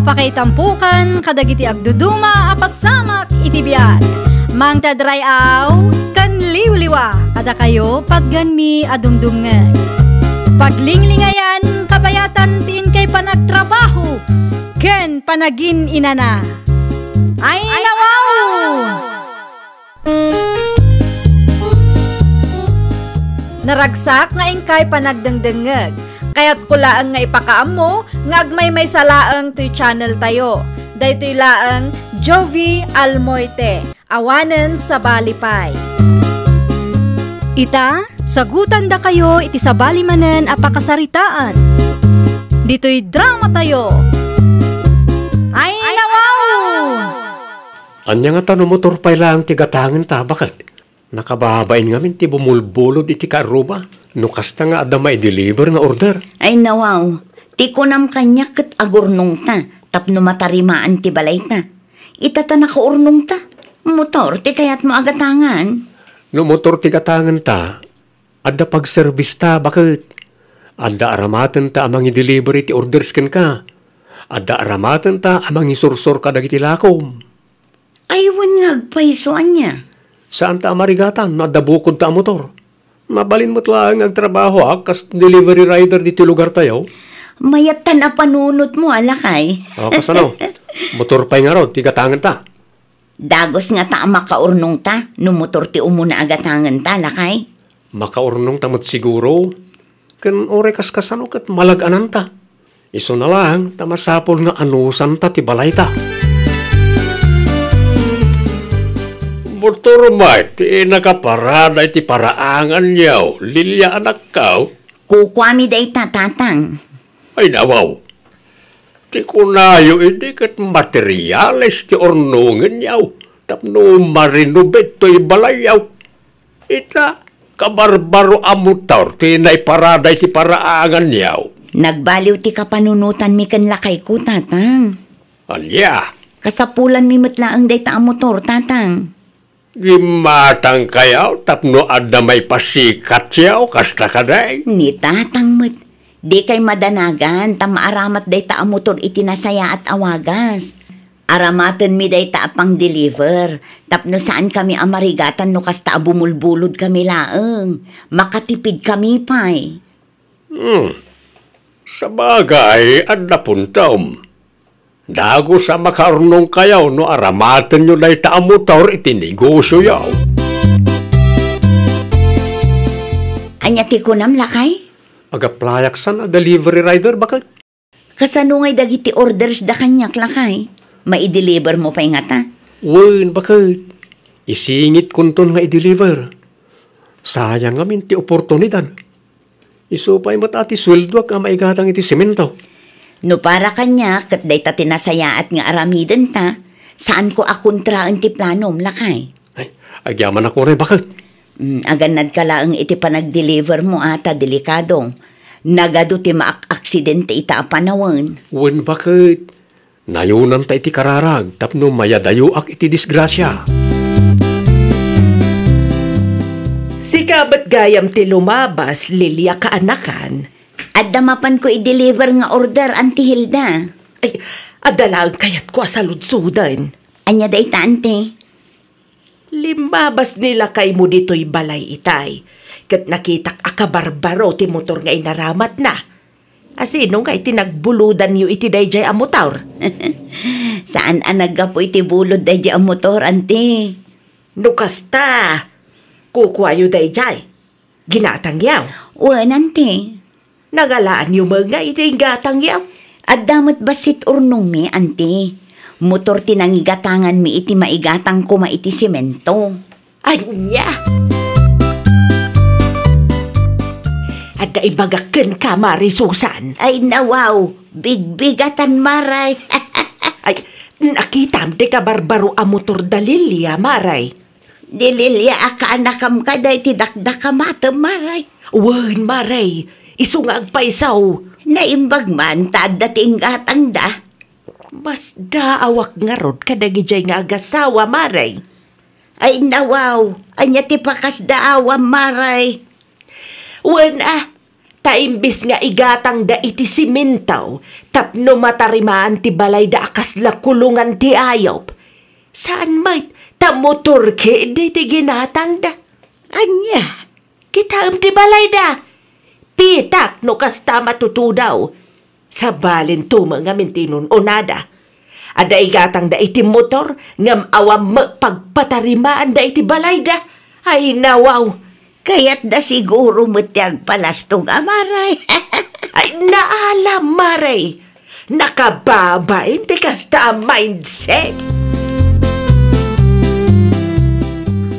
Apakaitampukan kadagiti agduduma apasamak iti biag. Mangtadrayaw kan liwliwa kada kayo pagganmi adumdumngeg. Paglinglingayan kabayatan tiin kay panagtrabaho ken panagin inana. Ay nawaw! Naragsak nga ingkay panagdengdengeg. Kaya't kulaang nga ipakaam mo, nga agmay salaang to'y channel tayo. Daytoy laang Jovi Almoite, awanen sa balipay. Ita, sagutan da kayo iti sa balimanen apakasaritaan. Dito'y drama tayo. Ay nawaw! Anya nga tanong motor pa lang tigatangin ta, bakit? Nakababain nga min ti bumulbulod iti karuba. No kasta nga adama i-deliver nga order. Ay nawaw, ti kunam kanya ket agurnong ta, tapno matarimaan ti balay ta. Itata nakaurnong ta, motor ti kayat mo agatangan. No motor ti gatangan ta, adda pag-service ta, bakit? Adda aramatan ta amang i-deliver iti orders ken ka. Adda aramatan ta amang isursor ka dagiti lakom. Aywan nga agpaisuan niya. Saan ta amarigatan no adda bukod ta motor? Mabalin mo't lang ang trabaho kas delivery rider dito lugar tayo. Mayat ta na panunot mo, alakay. O, kasano? Motor pa'y nga ron, tigatangan ta. Dagos nga ta makaurnong ta, no motor ti umuna agatangan ta, lakay. Makaurnong tamot siguro. Kan ore kasano kat malaganan ta. Iso na lang, tamasapol nga anusan ta ti balay ta. Motor mate, nakaparada iti paraangan yaw. Lilya anak kao. Kukwami day tatang. Ay nawaw. Ti kunayo hindi kat materyales ti ornungen yaw. Tapno marinubet to'y balay yaw. Ita, kabarbaro amutar ti naiparada iti paraangan yaw. Nagbaliw ti kapanunutan mi kan lakay ko, tatang. Alya. Kasapulan mi matlaang day ta motor, tatang. Gimatang kayaw, tapno adda may pasikat yaw, kasta ka day. Ni tatang met, di kay madanagan, tamaaramat day ta motor itinasaya at awagas. Aramatan mi day ta apang deliver, tapno saan kami amarigatan no kasta bumulbulod kami laeng. Makatipid kami pay. Sa bagay, adda puntaw. Dago sa makarunong kayaw no aramatan nyo na itaamotor itinegosyo yaw. Anya ti kunam lakay? Agaplayak san a delivery rider bakit? Kasano ngay dagiti orders da kanyak lakay? Mai-deliver mo pa nga ta? Wen, bakit? Isingit kunton nga i-deliver. Sayang nga min ti oportunidad. Iso pa'y matati sweldo ka maigatang iti semento. No para kanya, kat day ta tinasaya at nga aramiden ta, saan ko akontraan ti planom, lakay? Ay, agyaman ako rin, bakit? Aganad ka lang iti panag-deliver mo ata, delikadong. Nagado ti maak-aksidente ita apanawan. Wen, bakit? Nayunan ta iti kararag, tapno mayadayuak iti disgrasya. Sikabat gayam ti lumabas, Lilia kaanakan. At damapan ko i-deliver nga order, Auntie Hilda. Ay, adalag kayat ko sa ludsudan. Anya day ta, Auntie? Limabas nila kay mo dito'y balay itay. Kat nakitak akabarbaro ti motor nga inaramat na. Asino nga iti nagbuludan yu iti dayjay a motor? Saan anagga po iti bulod dayjay a motor, Auntie? Nukasta. Kukwa yu dayjay. Ginatang yaw. Wan, Auntie. Nagalaan yu mga iti gatang yaw. At damat basit urnong mi, Auntie. Motor tinangigatangan mi iti maigatang ko iti semento. Ay, unya. At naibagakin ka, Mari Susan. Ay, nawaw. Bigbigatan, Maray. Ay, nakitam di ka barbaro a motor da Lilia, Maray. Di Lilia, akaanakam ka da iti dakdakamatam, Maray. Wan, Maray. Isu nga agpaisaw. Naimbag man, taad dating gatang da. Mas daawak nga rod kadagijay nga agasawa, Maray. Ay, nawaw. Anya ti pakas daawa, Maray. Wan Taimbis nga igatang da iti simintaw, tapno matarimaan ti balay da akas lakulungan ti ayop. Saan may tamotor ke di ti ginatang da? Anya? Kitaam ti balay da. Pitak no kasta matutudaw. Sa balin tuma nga mintinon onada. Ada igatang da iti motor, ngam awam pagpatarimaan da iti balay da. Ay nawaw. Kaya't da siguro mutyag palastong amaray. Ay naalam maray. Nakababain ti kasta ang mindset.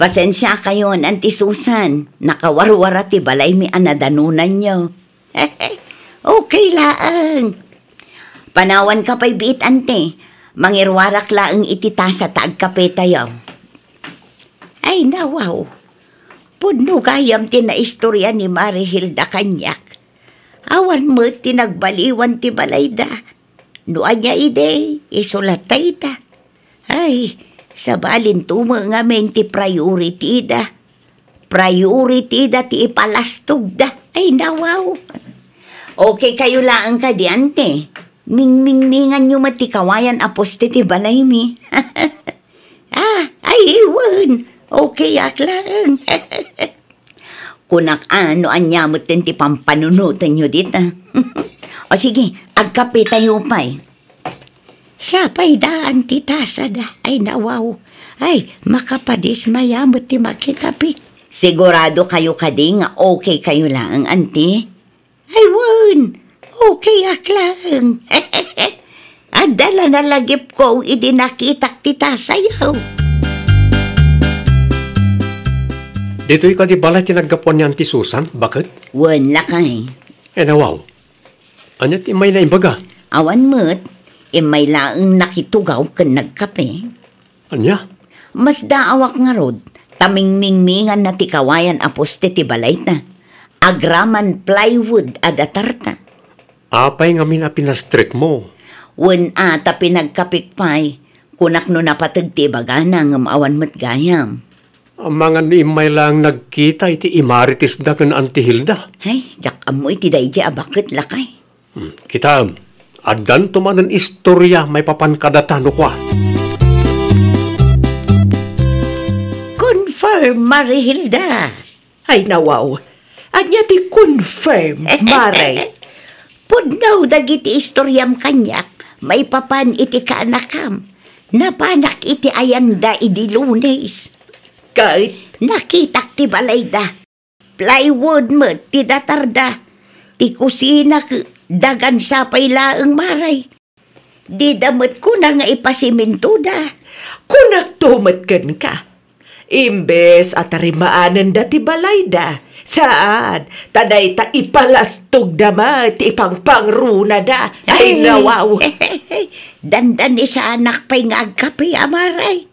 Pasensya kayo, Auntie Susan. Nakawarwara ti balay mi anadanunan nyo. Okay laang. Panawan ka pa'y biit, Ante. Mangirwarak laang ititasa taag kape tayo. Ay nawaw. Pudno kayam tinaistorya ni Marihilda kanyak. Awan mo tinagbaliwan ti balayda. Noan niya ide, isulatay ta. Ay, sa balin tuma nga men ti priority da. Priority da ti ipalastog da. Ay nawaw. Okay kayo laang ka di, Ante. Ming-ming-mingan nyo matikawayan aposte ti balay mi. Ay iwan. Okay, aklang. Kunak ano anyamot din ti pampanunutan nyo dito. O sige, agkape tayo pa'y. Siya pa'y daan ti tasa da. Ay nawaw. Ay, makapadis mayamot ti makikape. Sigurado kayo kadi nga okay kayo lang, Auntie? Ay wan, okay aklang. Adala na lagip ko idinakitak ti tasayaw. Dito'y ka di balay tinaggapuan ni Auntie Susan? Bakit? Wan lakay. Nawaw. Anyat imay na imbaga? Awan mo't, imay laang nakitugaw kan nagkape. Anya? Mas daawak nga rod, taming-mingmingan na tikawayan aposte ti balay na. Agraman plywood adatarta. Apay nga mina pinastrik mo. Wan ata pinagkapik pa'y, kunak no napatag ti bagana ngam awan mo't gayam. Ang mga imay lang nagkita iti imaritis da kan Auntie Hilda. Ay, jak amoy ti daydi abakit lakay. Kita, adan tumanan istorya may papankadatan kwa. Confirm, Marihilda. Ay nawaw. Anya ti confirm, maray. Pudnaw dagiti istoryam kanyak, may papan iti kaanakam. Napanak iti ayanda idi Lunes. Kahit Nakitak ti balayda. Plywood mo ti datarda. Ti kusina dagan sapay laang maray. Di damot ko na nga ipasiminto da. kunak tumatkan ka. Imbes at tarimaanan da ti balayda. Saan? Taday ta ipalastog dama ti ipangpangruna da. Ay nawaw. Dandan ni sa anak pa'y nga agkape amaray.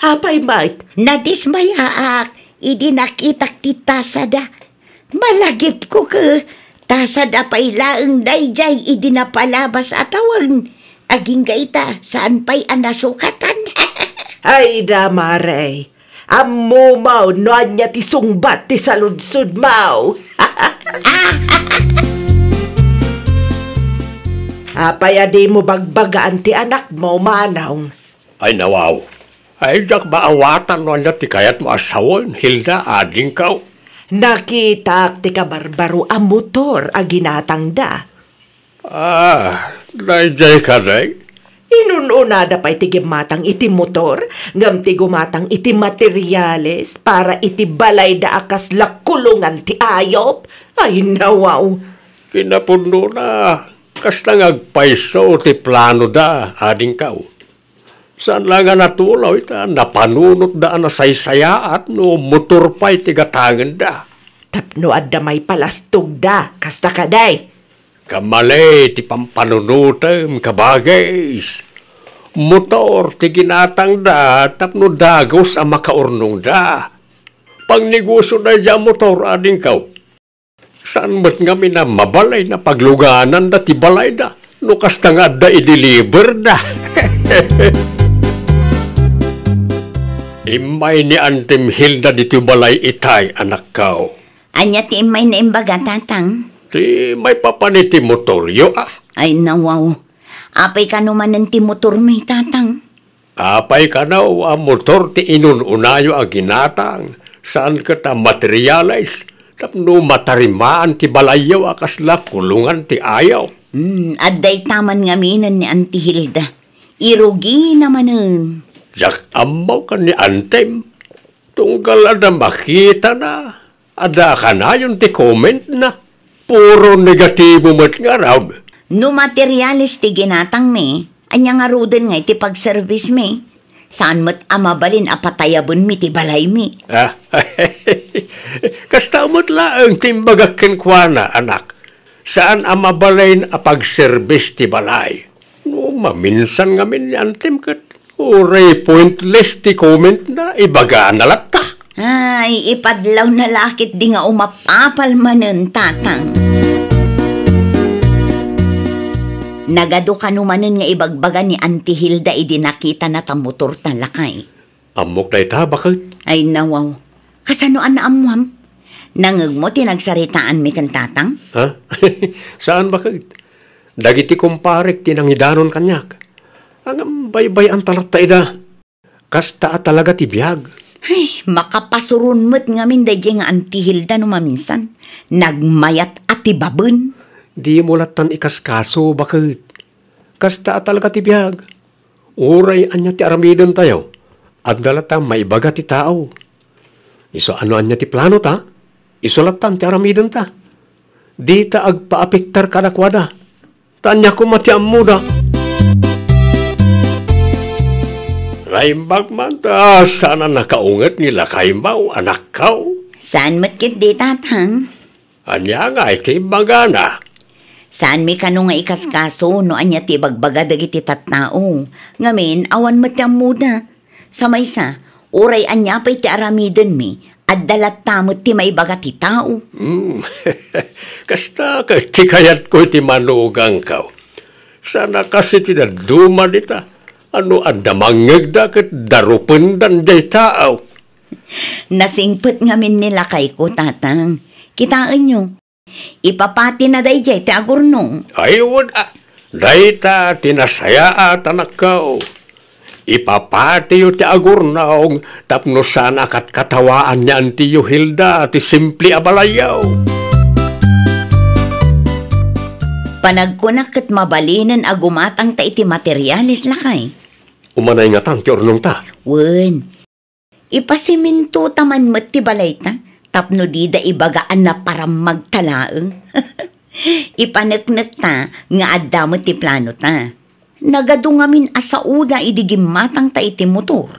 Hapay mait. Nadismayaak, idi nakitak ti tasada. Malagip ko ka, tasada pa'y laang dayjay idi napalabas atawang. Aging gaita, saan pa'y anasukatan? Ay damaray. Ammo mau no anya ti sungbat ti saludsud mau. Apay adi mo bagbagaan ti anak mo manawng. Ay nawaw. Ay jak baawatan no anya ti kayat mo asawon, Hilda, ading kaw. Nakita ti kabarbaro a motor a ginatang da. Dayjay ka day? Inununada pa'y ti gimatang iti motor, ngam ti gumatang iti materyales para iti balay da akas lakulungan ti ayop. Ay nawaw. Kinapuno na. Kasta ngagpaiso ti plano da, ading kaw. Saan lang nga natulaw ita, napanunot da na saysayaat no motor pa'y tigatangan da. Tapno adda may palastog da, kasta kaday. Kamali ti pampanunutem kabagais. Motor ti ginatang da, tapno dagos ang makaurnong da. Pag negosyo na dyan motor, ading kaw. Saan ba't nga na mabalay na pagluganan da ti balay da? No kasta nga da i-deliver da. Imay ni Auntie Hilda dito balay itay, anak kaw. Anya ti may naimbaga, tatang? Ti may papaniti motoryo Ay, nawaw. Apay ka naman ng timotor mi, tatang. Apay ka na ang motor ti inununayo ang ginatang. Saan ka ta materialize? Tapno matarimaan ti balayaw akasla kulungan ti ayaw. Aday taman nga minan ni Auntie Hilda. Irugi namanen. Jak amaw ka ni Antem. Tunggal ada makita na. Ada ka na yung ti comment na. Puro negatibo mo't nga raw. No materialis ti ginatang mi, anya nga ruden nga iti pag-service mi. Saan mo't amabalin apatayabon mi ti balay mi. Kasta mo't laang timbagakin kwa na, anak. Saan amabalain apag-service ti balay? No, maminsan nga min Antem kat. Uray pointless ti comment na ibaga na latta. Ay, ipadlaw na lakit di nga umapapal manen, tatang. Nagado ka numanen nga ibagbaga ni Auntie Hilda idinakita na tamotor talakay. Amok na ita, bakit? Ay, nawaw. Kasanoan na amuam? Nangag mo tinagsaritaan mi kan tatang? Ha? Saan bakit? Dagiti kumparek tinangidanon kanyak. Ang baybay ang talata ida. Kasta talaga ti biyag. Ay, makapasurun mo't ngamin dahil nga Auntie Hilda numaminsan. Nagmayat at ibabun. Di mo latan ikaskaso, bakit? Kasta talaga ti biyag. Uray anya ti aramidon tayo. At dalata maibaga ti tao. Iso ano anya ti plano ta? Iso latan ti aramidon ta. Di ta agpaapiktar kadakwada. Tanya ko matiam muda. Raimbag man ta, sana nakaungat nila kaimbaw, anak kaw. Saan matkit di, tatang? Anya nga iti bagana. Saan mi kano nga ikaskaso no anya ti bagbaga dagiti tattao. Ngamin, awan matyang muda. Sa maysa, uray anya pa'y ti aramiden mi, at dalat tamot ti may baga ti tao. Kasta ka ti kayat ko ti manugang kaw. Sana kasi ti naduma dita. Ano anda mangagda kat darupundan day tao. Nasingpet ngamin nila kay ko, tatang. Kitaan nyo. Ipapati na day jay ti agurnong. Ay, wala. Day tinasaya at anak kao. Ipapati yu ti agurnaong tapno sana kat katawaan niya ti Hilda ti simple abalayaw. Panagkunak kat mabalinan agumatang ta iti materialis lakay. Umanay nga tang ti ornong ta. Wen. Ipasiminto taman met ti balay ta. Tapno di da ibagaan na parang magtalaeng. Ipaneknek ta nga adda mo ti plano ta. Nagado ngamin asauda idigim matang ta iti motor.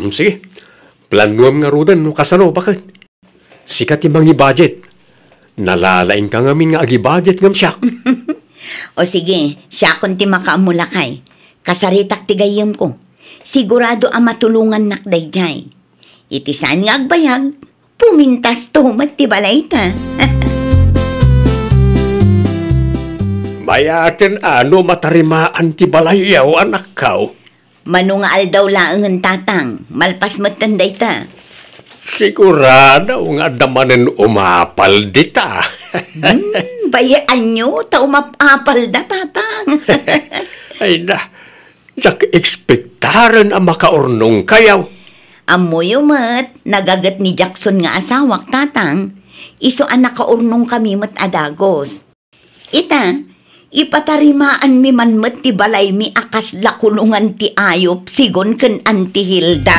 Sige, planuam nga rudan no kasano, bakit? Sikat imang i-budget. Nalalaing ka ngamin nga agi-budget ngam siya. O sige, siya kon ti makaamulakay. Kasaritak ti gayem ko. Sigurado ang matulungan nakday jay. Iti saan nga agbayag, pumintas to ti balay ta. Bayatin ano matarimaan ti balayaw, anak kaw. Mano nga aldaw laangan tatang, malpas matanday ta. Sigurado nga damanen umapal dita. Bayaan nyo, ta umapapal da tatang. Ay na, expectaran ang makaurnong kayaw. Amoy umat, nagagat ni Jackson nga asawak tatang. Iso ang nakaurnong kami mat adagos. Ita, ipatarimaan mi man mat ti balay mi akas lakulungan ti ayop sigon ken Auntie Hilda.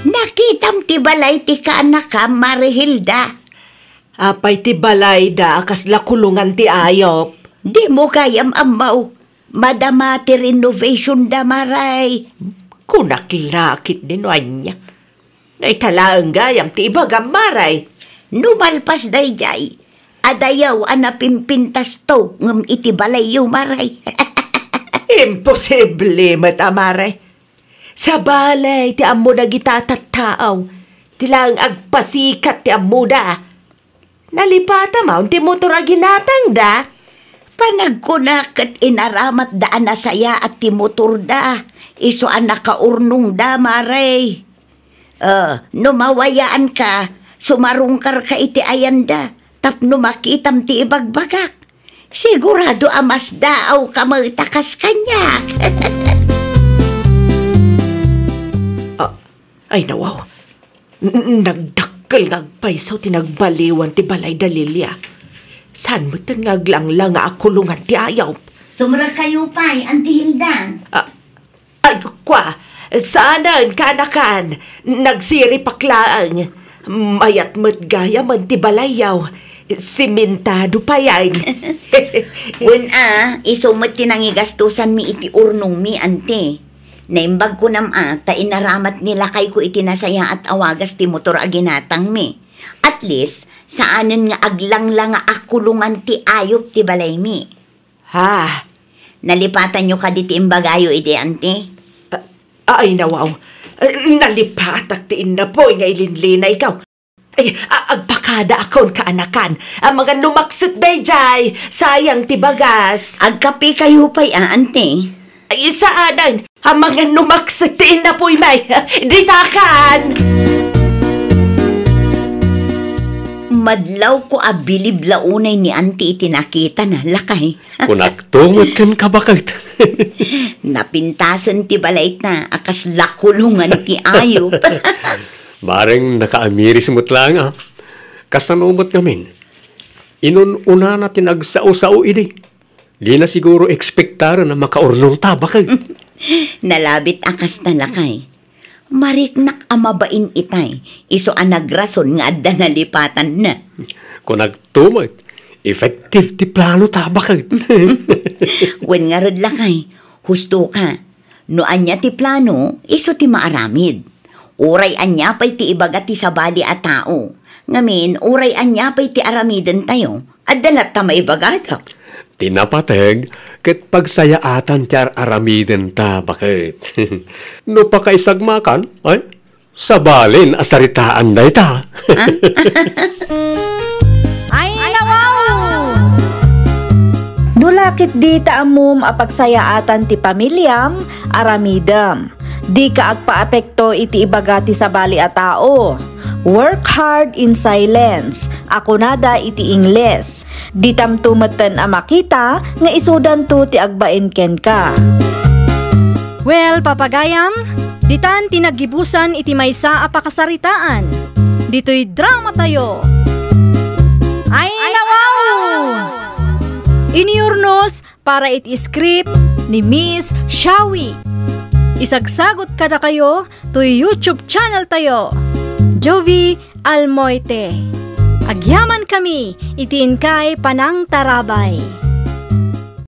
Nakitam ti balay ti kaanak ka, Marihilda. Apay ti balay da akas lakulungan ti ayop. Di mo kayam amaw. Madama ti renovation da, maray. Kunaklakit din niya. Naitalaang gayam ti ibagam maray. Numalpas day jay. Adayaw anapimpintas to ngam iti balay yu, maray. Imposible matamaray. Sa balay ti amo na gitatattaaw. Tilang agpasikat ti amo da. Nalipata maun ti motor aginatang da. Panagkunak at inaramat daan na saya at ti motor da. Iso ang nakaurnong da, maray. No mawayaan ka, sumarungkar ka iti ayanda, tapno makitam ti ibagbagak. Sigurado amas daaw ka magtakas kanyak. Ay nawaw, nagdakkel ngagpaysaw tinagbaliwan ti balay dalilya. San mo tan ngaglanglang nga akulungan ti ayaw? Sumra kayo pa'y, Auntie Hilda. Ay, kwa, saanan kanakan, nagsiri paklaang, mayat mo't gaya man ti balayaw, simentado pa yan. Isumot tinangigastusan mi iti urnong mi, ante. Naimbag ko ta inaramat nila kay ko itinasaya at awagas ti motor aginatang mi. At least, saanan nga aglanglang nga akulungan ti ayop ti balay mi. Ha? Nalipatan nyo ka di ti imbagayo iti, ante? Ay nawaw, nalipatak ti na po nga ilinlina ikaw. Ay, agpakada akon kaanakan. Ang mga numaksit day jay, sayang ti bagas. Agkapi kayo pa'y, ante? Ay, saanan, ang mga numaksit ti na po may, ditakan! Madlaw ko abilib launay ni ante itinakita na lakay. Kunaktungot kan kabakit. Napintasan ti balait na akas lakulungan ti ayop. Maring nakaamiris mo't lang Kasanumot namin. Inununa na tinagsaw-saw ini. Di na siguro ekspektara na makaurnong tabakay. Nalabit akas na lakay. Mariknak amabain itay. Iso ang nagrason nga adda nalipatan na. Kung nagtumot, effective ti plano tabakay. Wen nga rod lakay, husto ka. No anya ti plano, iso ti maaramid. Uray anya pa'y ti ibaga ti sabali a tao. Ngamin, uray anya pa'y ti aramiden tayo. At dalat ta maibagata. Tinapateg, ket pagsayaatan tiyar aramiden ta bakit. No pa kaisagmakan, ay, sabalin asaritaan na ita. Ay, nawaw! Nulakit di ta amum apagsayaatan ti pamilyam, aramidam. Di ka agpaapekto iti ibagati sa bali a tao. Work hard in silence. Ako nada iti Ingles. Di tamtumatan a makita nga isudan to ti agbaen ken ka. Well, papagayam, ditan tinagibusan iti maysa a pakasaritaan. Dito'y drama tayo. Ay, nawaw! Iniurnos para iti script ni Miss Shawi. Isagsagot kada kayo to YouTube channel tayo. Jovi Almoite. Agyaman kami, itiin kay Panang Tarabay.